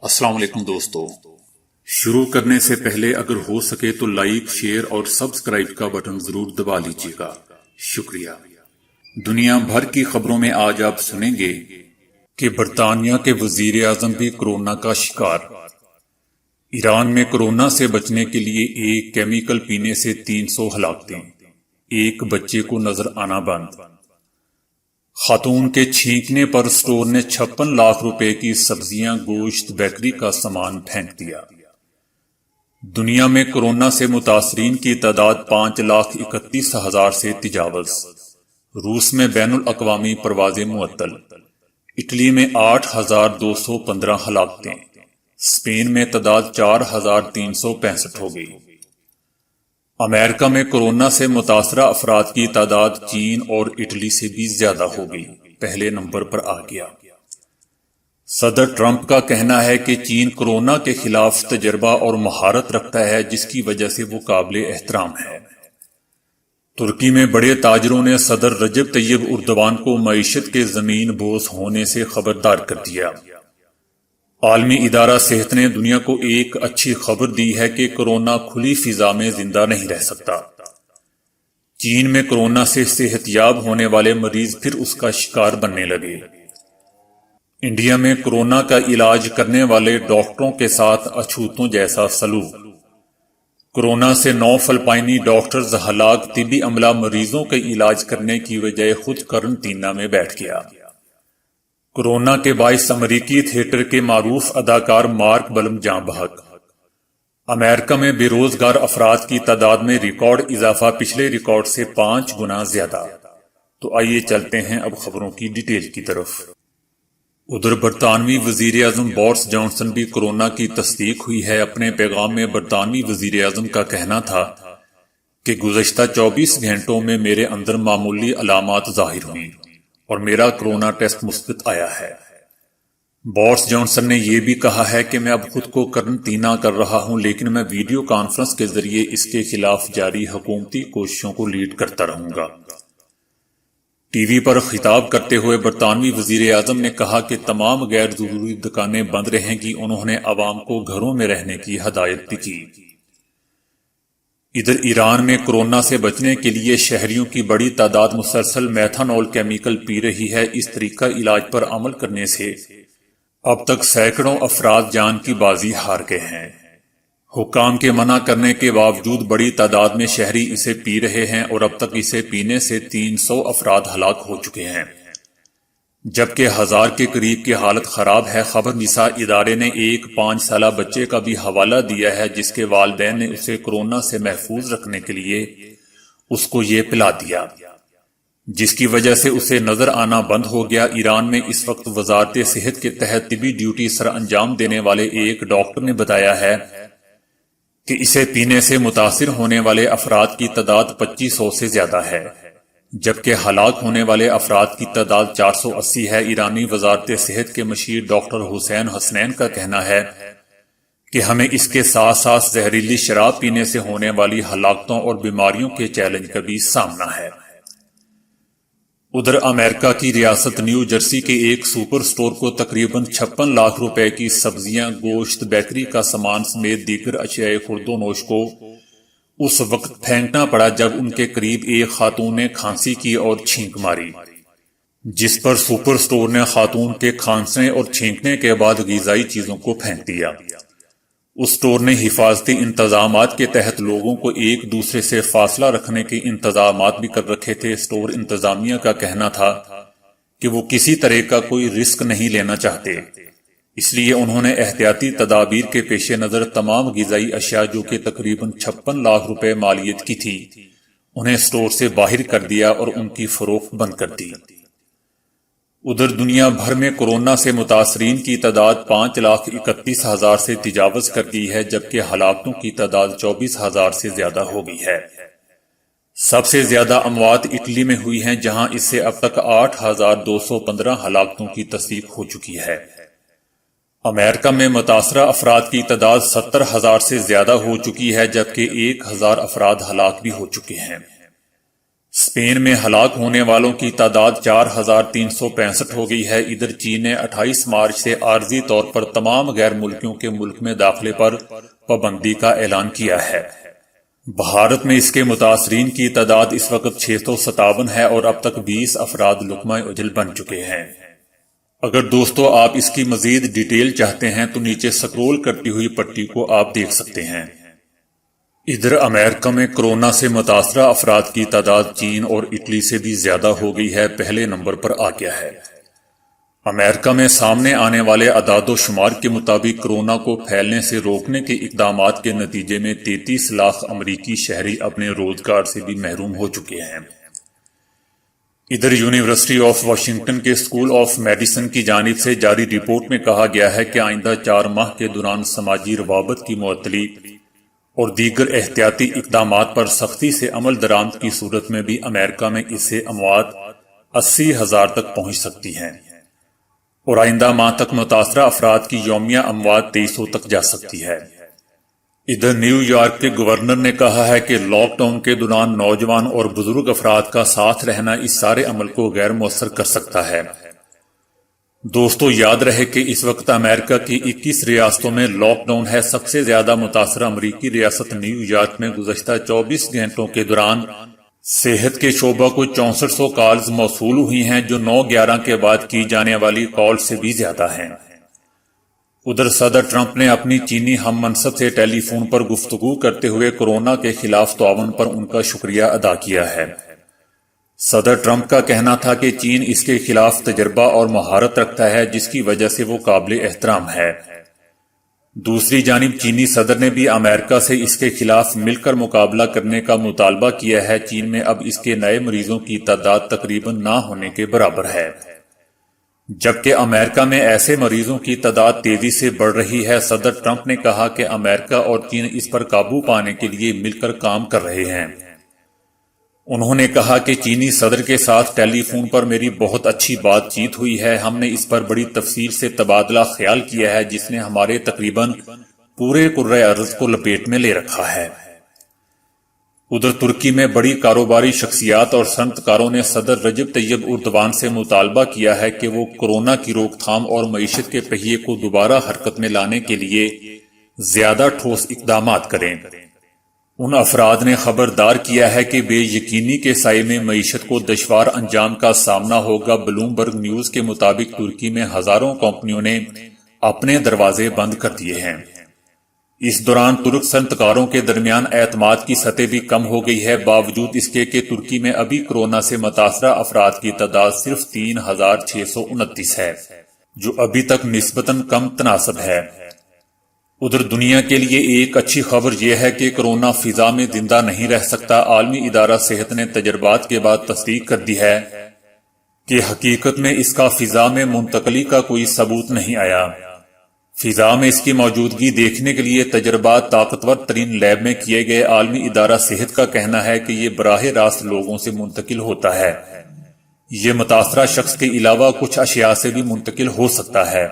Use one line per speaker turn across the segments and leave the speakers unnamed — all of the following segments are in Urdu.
السلام علیکم دوستو، شروع کرنے سے پہلے اگر ہو سکے تو لائک، شیئر اور سبسکرائب کا بٹن ضرور دبا لیجیے گا، شکریہ۔ دنیا بھر کی خبروں میں آج آپ سنیں گے کہ برطانیہ کے وزیر اعظم بھی کورونا کا شکار، ایران میں کورونا سے بچنے کے لیے ایک کیمیکل پینے سے 300 ہلاکتیں، ایک بچے کو نظر آنا بند، خاتون کے چھینکنے پر سٹور نے 56 لاکھ روپے کی سبزیاں، گوشت، بیکری کا سامان پھینک دیا۔ دنیا میں کورونا سے متاثرین کی تعداد 5,31,000 سے تجاوز، روس میں بین الاقوامی پروازیں معطل، اٹلی میں 8,215 ہلاکتیں، اسپین میں تعداد 4,365 ہو گئی۔ امریکہ میں کورونا سے متاثرہ افراد کی تعداد چین اور اٹلی سے بھی زیادہ ہو گئی، پہلے نمبر پر آ گیا۔ صدر ٹرمپ کا کہنا ہے کہ چین کورونا کے خلاف تجربہ اور مہارت رکھتا ہے، جس کی وجہ سے وہ قابل احترام ہے۔ ترکی میں بڑے تاجروں نے صدر رجب طیب اردوان کو معیشت کے زمین بوس ہونے سے خبردار کر دیا۔ عالمی ادارہ صحت نے دنیا کو ایک اچھی خبر دی ہے کہ کورونا کھلی فضا میں زندہ نہیں رہ سکتا۔ چین میں کورونا سے صحت یاب ہونے والے مریض پھر اس کا شکار بننے لگے۔ انڈیا میں کورونا کا علاج کرنے والے ڈاکٹروں کے ساتھ اچھوتوں جیسا سلوک، کورونا سے 9 فلپائنی ڈاکٹرز ہلاک، طبی عملہ مریضوں کے علاج کرنے کی بجائے خود قرنطینہ میں بیٹھ گیا۔ کورونا کے باعث امریکی تھیٹر کے معروف اداکار مارک بلم جاں بحق۔ امریکہ میں بے روزگار افراد کی تعداد میں ریکارڈ اضافہ، پچھلے ریکارڈ سے 5 گنا زیادہ۔ تو آئیے چلتے ہیں اب خبروں کی ڈیٹیل کی طرف۔ ادھر برطانوی وزیر اعظم بورس جانسن بھی کورونا کی تصدیق ہوئی ہے۔ اپنے پیغام میں برطانوی وزیر اعظم کا کہنا تھا کہ گزشتہ 24 گھنٹوں میں میرے اندر معمولی علامات ظاہر ہوئیں اور میرا کورونا ٹیسٹ مثبت آیا ہے۔ بورس جانسن نے یہ بھی کہا ہے کہ میں اب خود کو قرنطینہ کر رہا ہوں، لیکن میں ویڈیو کانفرنس کے ذریعے اس کے خلاف جاری حکومتی کوششوں کو لیڈ کرتا رہوں گا۔ ٹی وی پر خطاب کرتے ہوئے برطانوی وزیر اعظم نے کہا کہ تمام غیر ضروری دکانیں بند رہیں گی۔ انہوں نے عوام کو گھروں میں رہنے کی ہدایت بھی کی۔ ادھر ایران میں کورونا سے بچنے کے لیے شہریوں کی بڑی تعداد مسلسل میتھانول کیمیکل پی رہی ہے۔ اس طریقہ علاج پر عمل کرنے سے اب تک سینکڑوں افراد جان کی بازی ہار گئے ہیں۔ حکام کے منع کرنے کے باوجود بڑی تعداد میں شہری اسے پی رہے ہیں اور اب تک اسے پینے سے 300 افراد ہلاک ہو چکے ہیں، جبکہ 1000 کے قریب کی حالت خراب ہے۔ خبر نساء ادارے نے ایک 5 سالہ بچے کا بھی حوالہ دیا ہے، جس کے والدین نے اسے کورونا سے محفوظ رکھنے کے لیے اس کو یہ پلا دیا، جس کی وجہ سے اسے نظر آنا بند ہو گیا۔ ایران میں اس وقت وزارت صحت کے تحت طبی ڈیوٹی سر انجام دینے والے ایک ڈاکٹر نے بتایا ہے کہ اسے پینے سے متاثر ہونے والے افراد کی تعداد 2500 سے زیادہ ہے، جبکہ ہلاک ہونے والے افراد کی تعداد 480 ہے۔ ایرانی وزارت صحت کے مشیر ڈاکٹر حسین حسنین کا کہنا ہے کہ ہمیں اس کے ساتھ ساتھ زہریلی شراب پینے سے ہونے والی ہلاکتوں اور بیماریوں کے چیلنج کا بھی سامنا ہے۔ ادھر امریکہ کی ریاست نیو جرسی کے ایک سپر سٹور کو تقریباً 56 لاکھ روپے کی سبزیاں، گوشت، بیکری کا سامان سمیت دیگر اشیاء خورد و نوش کو اس وقت پھینکنا پڑا جب ان کے قریب ایک خاتون نے کھانسی کی اور چھینک ماری، جس پر سپر سٹور نے خاتون کے کھانسنے اور چھینکنے کے بعد غذائی چیزوں کو پھینک دیا۔ اس سٹور نے حفاظتی انتظامات کے تحت لوگوں کو ایک دوسرے سے فاصلہ رکھنے کے انتظامات بھی کر رکھے تھے۔ سٹور انتظامیہ کا کہنا تھا کہ وہ کسی طرح کا کوئی رسک نہیں لینا چاہتے، اس لیے انہوں نے احتیاطی تدابیر کے پیش نظر تمام غذائی اشیاء، جو کہ تقریباً 56 لاکھ روپے مالیت کی تھی، انہیں سٹور سے باہر کر دیا اور ان کی فروخت بند کر دی۔ ادھر دنیا بھر میں کورونا سے متاثرین کی تعداد 5,31,000 سے تجاوز کر گئی ہے، جبکہ ہلاکتوں کی تعداد 24,000 سے زیادہ ہو گئی ہے۔ سب سے زیادہ اموات اٹلی میں ہوئی ہیں، جہاں اس سے اب تک 8,215 ہلاکتوں کی تصدیق ہو چکی ہے۔ امریکہ میں متاثرہ افراد کی تعداد 70,000 سے زیادہ ہو چکی ہے، جبکہ 1,000 افراد ہلاک بھی ہو چکے ہیں۔ اسپین میں ہلاک ہونے والوں کی تعداد 4365 ہو گئی ہے۔ ادھر چین نے 28 مارچ سے عارضی طور پر تمام غیر ملکیوں کے ملک میں داخلے پر پابندی کا اعلان کیا ہے۔ بھارت میں اس کے متاثرین کی تعداد اس وقت 657 ہے اور اب تک 20 افراد لقمہ اجل بن چکے ہیں۔ اگر دوستو آپ اس کی مزید ڈیٹیل چاہتے ہیں تو نیچے سکرول کرتی ہوئی پٹی کو آپ دیکھ سکتے ہیں۔ ادھر امریکہ میں کرونا سے متاثرہ افراد کی تعداد چین اور اٹلی سے بھی زیادہ ہو گئی ہے، پہلے نمبر پر آ گیا ہے۔ امریکہ میں سامنے آنے والے اعداد و شمار کے مطابق کرونا کو پھیلنے سے روکنے کے اقدامات کے نتیجے میں 33 لاکھ امریکی شہری اپنے روزگار سے بھی محروم ہو چکے ہیں۔ ادھر یونیورسٹی آف واشنگٹن کے اسکول آف میڈیسن کی جانب سے جاری رپورٹ میں کہا گیا ہے کہ آئندہ 4 ماہ کے دوران سماجی روابط کی معطلی اور دیگر احتیاطی اقدامات پر سختی سے عمل درآمد کی صورت میں بھی امریکہ میں اس سے اموات 80,000 تک پہنچ سکتی ہیں اور آئندہ ماہ تک متاثرہ افراد کی یومیہ اموات 2300 تک جا سکتی ہے۔ ادھر نیو یارک کے گورنر نے کہا ہے کہ لاک ڈاؤن کے دوران نوجوان اور بزرگ افراد کا ساتھ رہنا اس سارے عمل کو غیر مؤثر کر سکتا ہے۔ دوستو یاد رہے کہ اس وقت امریکہ کی 21 ریاستوں میں لاک ڈاؤن ہے۔ سب سے زیادہ متاثرہ امریکی ریاست نیو یارک میں گزشتہ 24 گھنٹوں کے دوران صحت کے شعبہ کو 6400 کالز موصول ہوئی ہیں، جو 9/11 کے بعد کی جانے والی کال سے بھی زیادہ ہیں۔ ادھر صدر ٹرمپ نے اپنی چینی ہم منصب سے ٹیلی فون پر گفتگو کرتے ہوئے کورونا کے خلاف تعاون پر ان کا شکریہ ادا کیا ہے۔ صدر ٹرمپ کا کہنا تھا کہ چین اس کے خلاف تجربہ اور مہارت رکھتا ہے، جس کی وجہ سے وہ قابل احترام ہے۔ دوسری جانب چینی صدر نے بھی امریکہ سے اس کے خلاف مل کر مقابلہ کرنے کا مطالبہ کیا ہے۔ چین میں اب اس کے نئے مریضوں کی تعداد تقریباً نہ ہونے کے برابر ہے، جبکہ امریکہ میں ایسے مریضوں کی تعداد تیزی سے بڑھ رہی ہے۔ صدر ٹرمپ نے کہا کہ امریکہ اور چین اس پر قابو پانے کے لیے مل کر کام کر رہے ہیں۔ انہوں نے کہا کہ چینی صدر کے ساتھ ٹیلی فون پر میری بہت اچھی بات چیت ہوئی ہے۔ ہم نے اس پر بڑی تفصیل سے تبادلہ خیال کیا ہے، جس نے ہمارے تقریباً پورے کرۂ ارض کو لپیٹ میں لے رکھا ہے۔ ادھر ترکی میں بڑی کاروباری شخصیات اور صنعت کاروں نے صدر رجب طیب اردوان سے مطالبہ کیا ہے کہ وہ کورونا کی روک تھام اور معیشت کے پہیے کو دوبارہ حرکت میں لانے کے لیے زیادہ ٹھوس اقدامات کریں۔ ان افراد نے خبردار کیا ہے کہ بے یقینی کے سائے میں معیشت کو دشوار انجام کا سامنا ہوگا۔ بلومبرگ نیوز کے مطابق ترکی میں ہزاروں کمپنیوں نے اپنے دروازے بند کر دیے ہیں۔ اس دوران ترک صنعت کاروں کے درمیان اعتماد کی سطح بھی کم ہو گئی ہے، باوجود اس کے کہ ترکی میں ابھی کورونا سے متاثرہ افراد کی تعداد صرف 3629 ہے، جو ابھی تک نسبتاً کم تناسب ہے۔ ادھر دنیا کے لیے ایک اچھی خبر یہ ہے کہ کورونا فضا میں زندہ نہیں رہ سکتا۔ عالمی ادارہ صحت نے تجربات کے بعد تصدیق کر دی ہے کہ حقیقت میں اس کا فضا میں منتقلی کا کوئی ثبوت نہیں آیا۔ فضا میں اس کی موجودگی دیکھنے کے لیے تجربات طاقتور ترین لیب میں کیے گئے۔ عالمی ادارہ صحت کا کہنا ہے کہ یہ براہ راست لوگوں سے منتقل ہوتا ہے۔ یہ متاثرہ شخص کے علاوہ کچھ اشیاء سے بھی منتقل ہو سکتا ہے۔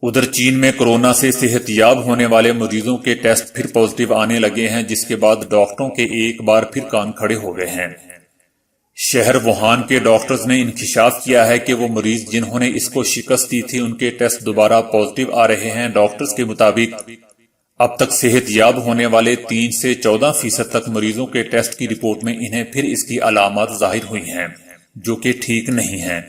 ادھر چین میں کورونا سے صحت یاب ہونے والے مریضوں کے ٹیسٹ پھر پازیٹیو آنے لگے ہیں، جس کے بعد ڈاکٹروں کے ایک بار پھر کان کھڑے ہو گئے ہیں۔ شہر ووہان کے ڈاکٹرز نے انکشاف کیا ہے کہ وہ مریض جنہوں نے اس کو شکست دی تھی ان کے ٹیسٹ دوبارہ پازیٹیو آ رہے ہیں۔ ڈاکٹرز کے مطابق اب تک صحت یاب ہونے والے 3 سے 14% تک مریضوں کے ٹیسٹ کی رپورٹ میں انہیں پھر اس کی علامات ظاہر ہوئی ہیں، جو کہ ٹھیک نہیں ہیں۔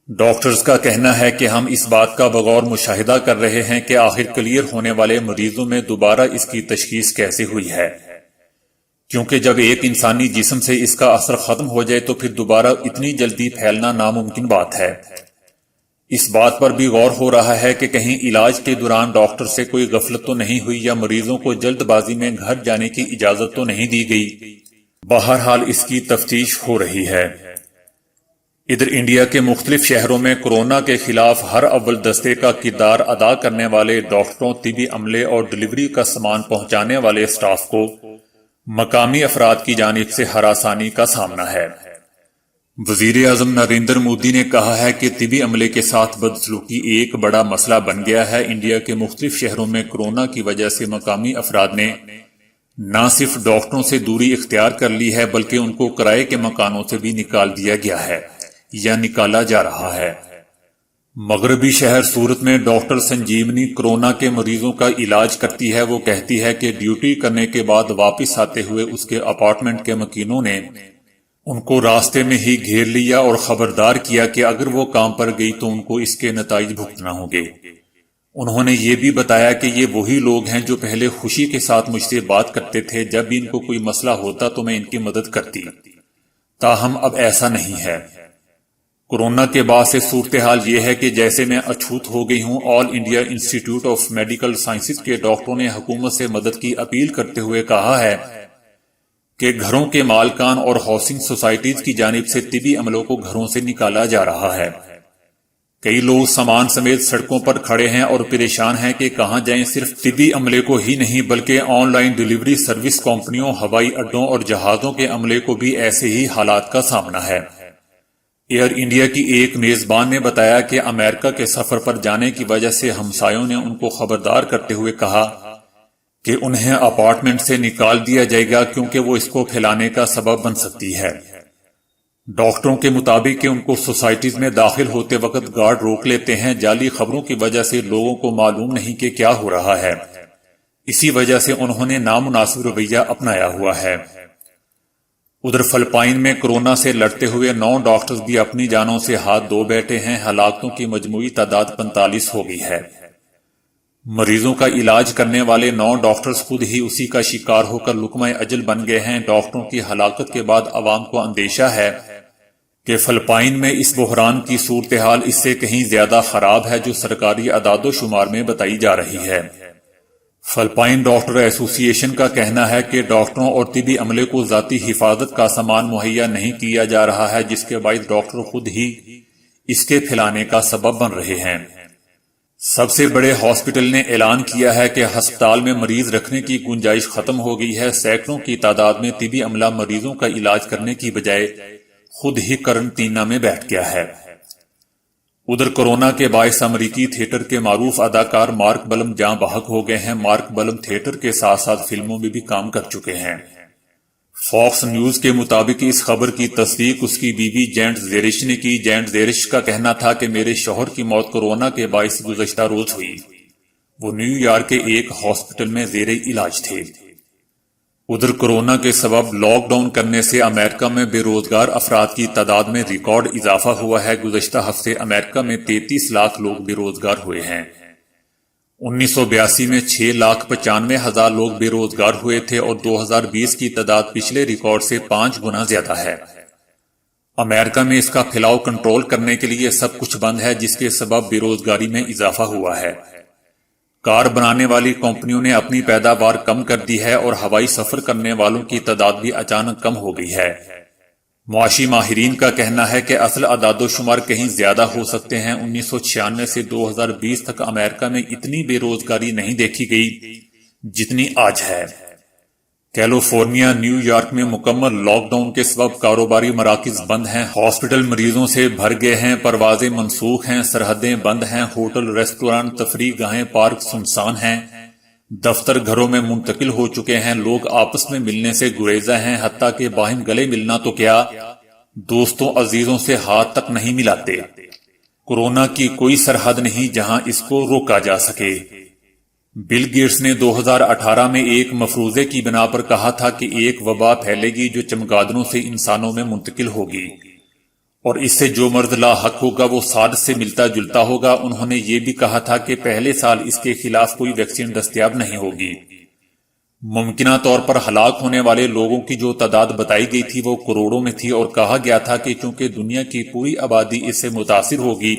ڈاکٹرز کا کہنا ہے کہ ہم اس بات کا بغور مشاہدہ کر رہے ہیں کہ آخر کلیئر ہونے والے مریضوں میں دوبارہ اس کی تشخیص کیسے ہوئی ہے، کیونکہ جب ایک انسانی جسم سے اس کا اثر ختم ہو جائے تو پھر دوبارہ اتنی جلدی پھیلنا ناممکن بات ہے۔ اس بات پر بھی غور ہو رہا ہے کہ کہیں علاج کے دوران ڈاکٹر سے کوئی غفلت تو نہیں ہوئی یا مریضوں کو جلد بازی میں گھر جانے کی اجازت تو نہیں دی گئی۔ بہرحال اس کی تفتیش ہو رہی ہے۔ ادھر انڈیا کے مختلف شہروں میں کورونا کے خلاف ہر اول دستے کا کردار ادا کرنے والے ڈاکٹروں، طبی عملے اور ڈلیوری کا سامان پہنچانے والے اسٹاف کو مقامی افراد کی جانب سے ہراسانی کا سامنا ہے۔ وزیر اعظم نریندر مودی نے کہا ہے کہ طبی عملے کے ساتھ بدسلوکی ایک بڑا مسئلہ بن گیا ہے۔ انڈیا کے مختلف شہروں میں کورونا کی وجہ سے مقامی افراد نے نہ صرف ڈاکٹروں سے دوری اختیار کر لی ہے بلکہ ان کو کرائے کے مکانوں سے بھی نکال دیا گیا ہے یا نکالا جا رہا ہے۔ مغربی شہر سورت میں ڈاکٹر سنجیونی کورونا کے مریضوں کا علاج کرتی ہے۔ وہ کہتی ہے کہ ڈیوٹی کرنے کے بعد واپس آتے ہوئے اس کے اپارٹمنٹ کے مکینوں نے ان کو راستے میں ہی گھیر لیا اور خبردار کیا کہ اگر وہ کام پر گئی تو ان کو اس کے نتائج بھگتنا ہوں گے۔ انہوں نے یہ بھی بتایا کہ یہ وہی لوگ ہیں جو پہلے خوشی کے ساتھ مجھ سے بات کرتے تھے، جب بھی ان کو کوئی مسئلہ ہوتا تو میں ان کی مدد کرتی، تاہم اب ایسا نہیں ہے۔ کورونا کے بعد سے صورتحال یہ ہے کہ جیسے میں اچھوت ہو گئی ہوں۔ آل انڈیا انسٹی ٹیوٹ آف میڈیکل سائنسز کے ڈاکٹروں نے حکومت سے مدد کی اپیل کرتے ہوئے کہا ہے کہ گھروں کے مالکان اور ہاؤسنگ سوسائٹیز کی جانب سے طبی عملوں کو گھروں سے نکالا جا رہا ہے۔ کئی لوگ سامان سمیت سڑکوں پر کھڑے ہیں اور پریشان ہیں کہ کہاں جائیں۔ صرف طبی عملے کو ہی نہیں بلکہ آن لائن ڈیلیوری سروس کمپنیوں، ہوائی اڈوں اور جہازوں کے عملے کو بھی ایسے ہی حالات کا سامنا ہے۔ ایئر انڈیا کی ایک میزبان نے بتایا کہ امریکہ کے سفر پر جانے کی وجہ سے ہمسایوں نے ان کو خبردار کرتے ہوئے کہا کہ انہیں اپارٹمنٹ سے نکال دیا جائے گا کیونکہ وہ اس کو پھیلانے کا سبب بن سکتی ہے۔ ڈاکٹروں کے مطابق کہ ان کو سوسائٹیز میں داخل ہوتے وقت گارڈ روک لیتے ہیں۔ جعلی خبروں کی وجہ سے لوگوں کو معلوم نہیں کہ کیا ہو رہا ہے، اسی وجہ سے انہوں نے نامناسب رویہ اپنایا ہوا ہے۔ ادھر فلپائن میں کورونا سے لڑتے ہوئے 9 ڈاکٹرز بھی اپنی جانوں سے ہاتھ دھو بیٹھے ہیں۔ ہلاکتوں کی مجموعی تعداد 45 ہو گئی ہے۔ مریضوں کا علاج کرنے والے 9 ڈاکٹرز خود ہی اسی کا شکار ہو کر لقمہ اجل بن گئے ہیں۔ ڈاکٹروں کی ہلاکت کے بعد عوام کو اندیشہ ہے کہ فلپائن میں اس بحران کی صورتحال اس سے کہیں زیادہ خراب ہے جو سرکاری اعداد و شمار میں بتائی جا رہی ہے۔ فلپائن ڈاکٹر ایسوسی ایشن کا کہنا ہے کہ ڈاکٹروں اور طبی عملے کو ذاتی حفاظت کا سامان مہیا نہیں کیا جا رہا ہے، جس کے باعث ڈاکٹر خود ہی اس کے پھیلانے کا سبب بن رہے ہیں۔ سب سے بڑے ہاسپٹل نے اعلان کیا ہے کہ ہسپتال میں مریض رکھنے کی گنجائش ختم ہو گئی ہے۔ سینکڑوں کی تعداد میں طبی عملہ مریضوں کا علاج کرنے کی بجائے خود ہی قرنطینہ میں بیٹھ گیا ہے۔ ادھر کورونا کے باعث امریکی تھیٹر کے معروف اداکار مارک بلم جاں بحق ہو گئے ہیں۔ مارک بلم تھیٹر کے ساتھ ساتھ فلموں میں بھی کام کر چکے ہیں۔ فاکس نیوز کے مطابق اس خبر کی تصدیق اس کی بیوی جینٹ زیرش نے کی۔ جینٹ زیرش کا کہنا تھا کہ میرے شوہر کی موت کورونا کے باعث گزشتہ روز ہوئی۔ وہ نیو یارک کے ایک ہاسپٹل میں زیر علاج تھے۔ ادھر کورونا کے سبب لاک ڈاؤن کرنے سے امریکہ میں بے روزگار افراد کی تعداد میں ریکارڈ اضافہ ہوا ہے۔ گزشتہ ہفتے امریکہ میں 33 لاکھ لوگ بے روزگار ہوئے ہیں۔ 1982 میں 6,95,000 لوگ بے روزگار ہوئے تھے اور 2020 کی تعداد پچھلے ریکارڈ سے 5 گنا زیادہ ہے۔ امریکہ میں اس کا پھیلاؤ کنٹرول کرنے کے لیے سب کچھ بند ہے، جس کے سبب بے روزگاری میں اضافہ ہوا ہے۔ کار بنانے والی کمپنیوں نے اپنی پیداوار کم کر دی ہے اور ہوائی سفر کرنے والوں کی تعداد بھی اچانک کم ہو گئی ہے۔ معاشی ماہرین کا کہنا ہے کہ اصل اعداد و شمار کہیں زیادہ ہو سکتے ہیں۔ 1996 سے 2020 تک امریکہ میں اتنی بے روزگاری نہیں دیکھی گئی جتنی آج ہے۔ کیلیفورنیا، نیو یارک میں مکمل لاک ڈاؤن کے سبب کاروباری مراکز بند ہیں، ہاسپٹل مریضوں سے بھر گئے ہیں، پروازیں منسوخ ہیں، سرحدیں بند ہیں، ہوٹل، ریسٹورانٹ، تفریح گاہیں، پارک سنسان ہیں، دفتر گھروں میں منتقل ہو چکے ہیں، لوگ آپس میں ملنے سے گریزاں ہیں، حتیٰ کہ باہم گلے ملنا تو کیا دوستوں عزیزوں سے ہاتھ تک نہیں ملاتے۔ کورونا کی کوئی سرحد نہیں جہاں اس کو روکا جا سکے۔ بل گیٹس نے 2018 میں ایک مفروضے کی بنا پر کہا تھا کہ ایک وبا پھیلے گی جو چمگادڑوں سے انسانوں میں منتقل ہوگی اور اس سے جو مرض لاحق ہوگا وہ سارس سے ملتا جلتا ہوگا۔ انہوں نے یہ بھی کہا تھا کہ پہلے سال اس کے خلاف کوئی ویکسین دستیاب نہیں ہوگی۔ ممکنہ طور پر ہلاک ہونے والے لوگوں کی جو تعداد بتائی گئی تھی وہ کروڑوں میں تھی اور کہا گیا تھا کہ چونکہ دنیا کی پوری آبادی اس سے متاثر ہوگی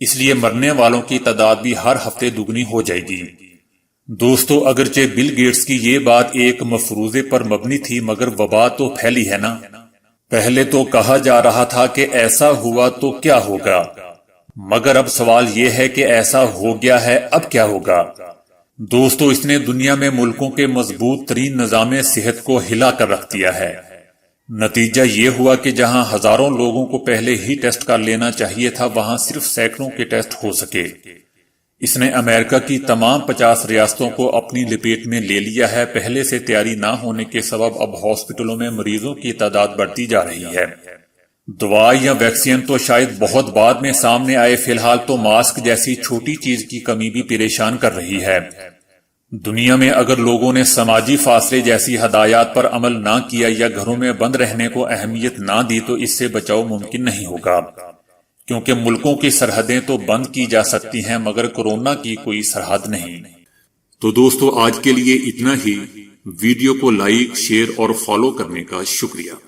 اس لیے مرنے والوں کی تعداد بھی ہر ہفتے دگنی ہو جائے گی۔ دوستو، اگرچہ بل گیٹس کی یہ بات ایک مفروضے پر مبنی تھی مگر وبا تو پھیلی ہے نا۔ پہلے تو کہا جا رہا تھا کہ ایسا ہوا تو کیا ہوگا، مگر اب سوال یہ ہے کہ ایسا ہو گیا ہے، اب کیا ہوگا۔ دوستو، اس نے دنیا میں ملکوں کے مضبوط ترین نظام صحت کو ہلا کر رکھ دیا ہے۔ نتیجہ یہ ہوا کہ جہاں ہزاروں لوگوں کو پہلے ہی ٹیسٹ کر لینا چاہیے تھا وہاں صرف سینکڑوں کے ٹیسٹ ہو سکے۔ اس نے امریکہ کی تمام 50 ریاستوں کو اپنی لپیٹ میں لے لیا ہے۔ پہلے سے تیاری نہ ہونے کے سبب اب ہاسپٹلوں میں مریضوں کی تعداد بڑھتی جا رہی ہے۔ دوا یا ویکسین تو شاید بہت بعد میں سامنے آئے، فی الحال تو ماسک جیسی چھوٹی چیز کی کمی بھی پریشان کر رہی ہے۔ دنیا میں اگر لوگوں نے سماجی فاصلے جیسی ہدایات پر عمل نہ کیا یا گھروں میں بند رہنے کو اہمیت نہ دی تو اس سے بچاؤ ممکن نہیں ہوگا، کیونکہ ملکوں کی سرحدیں تو بند کی جا سکتی ہیں مگر کورونا کی کوئی سرحد نہیں۔ تو دوستو آج کے لیے اتنا ہی۔ ویڈیو کو لائک، شیئر اور فالو کرنے کا شکریہ۔